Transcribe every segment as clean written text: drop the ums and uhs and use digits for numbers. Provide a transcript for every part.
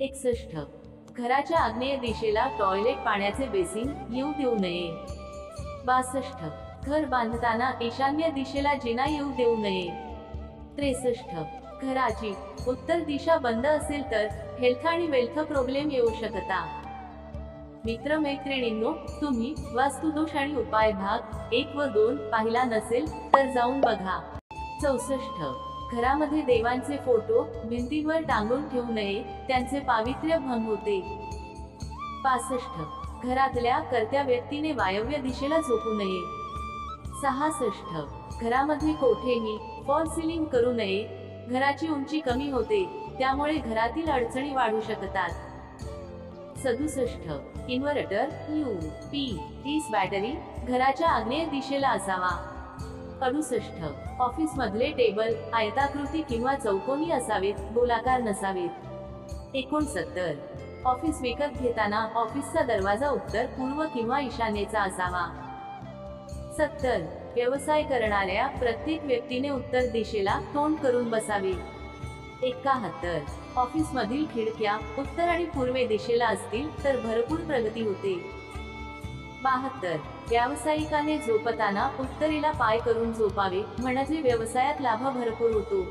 61. घराच्या आग्नेय दिशेला टॉयलेट पाण्याचे बेसिन येऊ देऊ नये. 62. घर बांधताना ईशान्य दिशेला जिना येऊ देऊ नये. 63. घराची उत्तर दिशा बंद असेल तर हेल्थ आणि वेल्थ प्रॉब्लेम येऊ शकतात. मित्रमैत्रिणींनो, तुम्ही वास्तुदोष आणि उपाय भाग 1 व 2 पाहिला नसेल तर जाऊन बघा. 64. घरामध्ये देवांचे फोटो भिंतीवर टांगून ठेवू नये, त्यांचे पावित्र्य भंग होते. 65. घरातल्या कर्त्या व्यक्तीने वायव्य दिशेला झोपू नये. 66. घरामध्ये कोठेही फॉल सिलिंग करू नये, घराची उंची कमी होते, त्यामुळे घरातील अडचणी वाढू शकतात. 67. इन्व्हर्टर UPS बॅटरी घराच्या आग्नेय दिशेला असावा. 68. ऑफिस मधले टेबल आयताकृती किंवा चौकोनी असावेत, गोलाकार नसावेत. 69. ऑफिस विकत घेताना ऑफिसचा दरवाजा उत्तर पूर्व किंवा ईशान्येचा असावा. 70. व्यवसाय करणाऱ्या प्रत्येक व्यक्तीने उत्तर दिशेला तोंड करून बसावे. 71. ऑफिस मधील खिडक्या उत्तर आणि पूर्वे दिशेला असतील तर भरपूर प्रगती होते. 72. व्यावसायिकाने झोपताना उत्तरेला पाय करून झोपावे, म्हणजे व्यवसायात लाभ भरपूर होतो.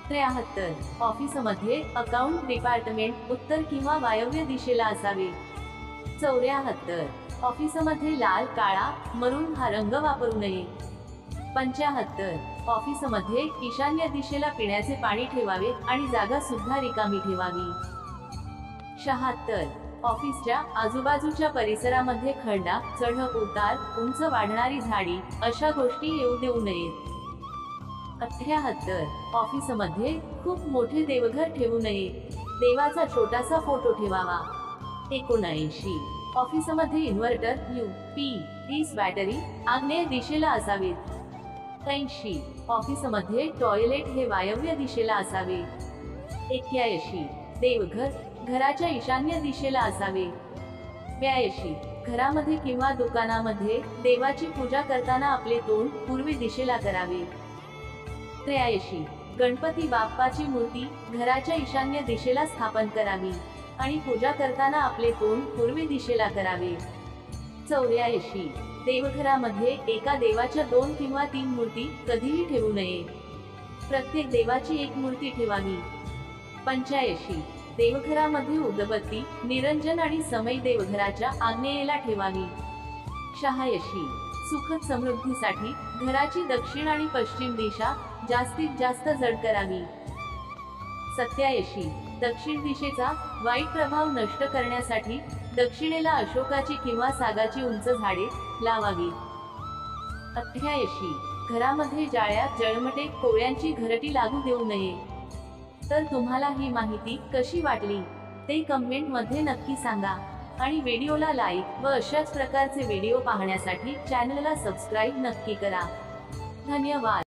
73. ऑफिसमध्ये अकाउंट डिपार्टमेंट उत्तर किंवा वायव्य दिशेला असावे. 74. ऑफिसमध्ये लाल, काळा, मरून हा रंग वापरू नये. 75. ऑफिसमध्ये ईशान्य दिशेला पिण्याचे पाणी ठेवावे आणि जागा सुद्धा रिकामी ठेवावी. 76. ऑफिसच्या आजूबाजूच्या परिसरामध्ये खड्डा, चढ उतार, उंच वाढणारी झाडी अशा गोष्टी येऊ देऊ नयेत. 78. ऑफिसमध्ये खूप मोठे देवघर ठेवू नये, देवाचा छोटासा फोटो ठेवावा. 79. ऑफिसमध्ये इन्व्हर्टर UPS बॅटरी आग्नेय दिशेला असावेत. 80. ऑफिसमध्ये टॉयलेट हे वायव्य दिशेला असावे. 81. देवघर घराच्या ईशान्य दिशेला असावे. 82. घरामध्ये किंवा दुकानामध्ये देवाची पूजा करताना आपले तोंड पूर्वी दिशेला करावे. 83. गणपती बाप्पाची मूर्ती घराच्या ईशान्य दिशेला स्थापन करावी आणि पूजा करताना आपले तोंड पूर्वी दिशेला करावे. 84. देवघरामध्ये एका देवाच्या 2 किंवा 3 मूर्ती कधीही ठेवू नये, प्रत्येक देवाची एक मूर्ती ठेवावी. 85. देवघरामध्ये उदबत्ती, निरंजन आणि समई देवघराच्या आग्नेयेला ठेवावी. 86. सुख समृद्धीसाठी घराची दक्षिण आणि पश्चिम दिशा जास्तीत जास्त जड करावी. 87. दक्षिण दिशेचा वाईट प्रभाव नष्ट करण्यासाठी दक्षिणेला अशोकाची किंवा सागाची उंच झाडे लावावी. 88. घरामध्ये जाळ्या, जळमटे, कोळ्यांची घरटी लागू देऊ नये. तर तुम्हाला ही माहिती कशी वाटली ते कमेंट मध्ये नक्की सांगा आणि व्हिडिओला लाईक व अशाच प्रकारचे व्हिडिओ पाहण्यासाठी चॅनलला सबस्क्राईब नक्की करा. धन्यवाद.